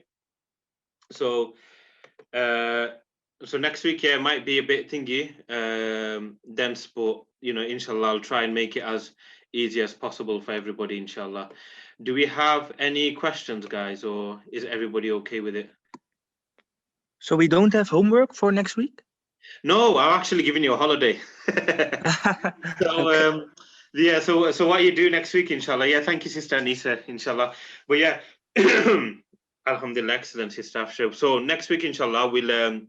So next week, yeah, it might be a bit thingy, dense, but inshallah, I'll try and make it as easy as possible for everybody, inshallah. Do we have any questions, guys, or is everybody okay with it? So we don't have homework for next week? No, I'm actually giving you a holiday. So, Okay. yeah, so what you do next week, inshallah. Yeah, thank you, Sister Anisa, inshallah. But yeah, alhamdulillah, excellent, Sister Afsha. So next week, inshallah, we're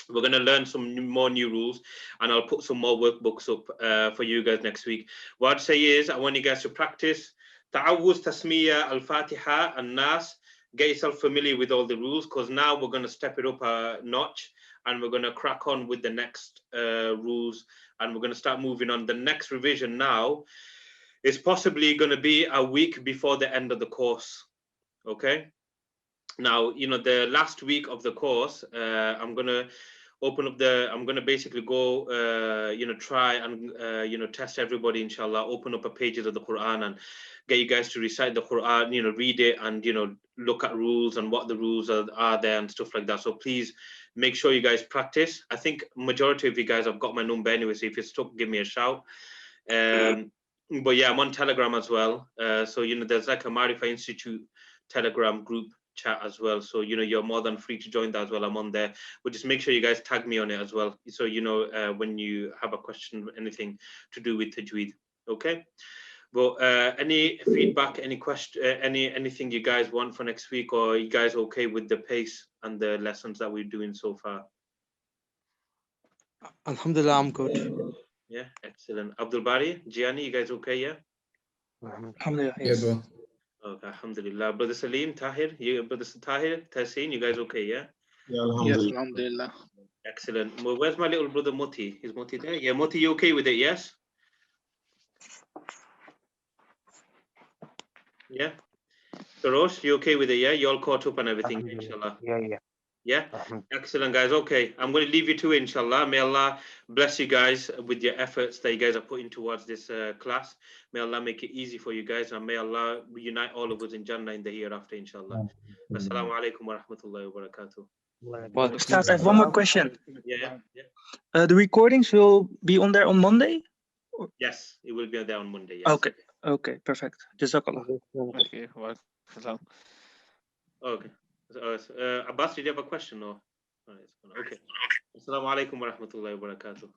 going to learn some more new rules, and I'll put some more workbooks up for you guys next week. What I'd say is I want you guys to practice Ta'awuz, Tasmiya, Al-Fatiha, and Nas. Get yourself familiar with all the rules, because now we're going to step it up a notch, and we're going to crack on with the next rules, and we're going to start moving on. The next revision now is possibly going to be a week before the end of the course, okay? Now, the last week of the course, I'm going to open up I'm going to basically go, try and, test everybody, inshallah, open up a pages of the Quran and get you guys to recite the Quran, read it and, look at rules and what the rules are there and stuff like that. So please make sure you guys practice. I think majority of you guys have got my number anyway, so if you're stuck, give me a shout. But yeah, I'm on Telegram as well. So, there's like a Marifa Institute Telegram group chat as well. So, you're more than free to join that as well. I'm on there. But just make sure you guys tag me on it as well. So, when you have a question, anything to do with Tajweed. Okay. But any feedback, any question, anything you guys want for next week, or are you guys okay with the pace and the lessons that we're doing so far? Alhamdulillah, I'm good. Yeah, excellent. Abdul Bari, Gianni, you guys okay? Yeah. Alhamdulillah, Yeah, yes. bro. Okay, alhamdulillah. Brother Salim, Tahir, brother Tahir, Tahseen, you guys okay? Yeah. Yeah, Yes, alhamdulillah. alhamdulillah. Excellent. Well, where's my little brother Moti? Is Moti there? Yeah, Moti, you okay with it? Yes. Yeah. Feroz, you okay with it? Yeah, you all caught up on everything, inshallah. Yeah. Yeah, excellent, guys. Okay, I'm going to leave you to it, inshallah. May Allah bless you guys with your efforts that you guys are putting towards this class. May Allah make it easy for you guys, and may Allah unite all of us in Jannah in the hereafter, inshallah. Assalamu alaikum wa rahmatullahi wa barakatuh. Well, Ustaz, I have one more question. Yeah. The recordings will be on there on Monday? Yes, it will be there on Monday. Yes. Okay, perfect. Jazakallah. Okay, well, okay. Abbas, did you have a question or? Okay. Assalamu alaikum wa rahmatullahi wa barakatuh.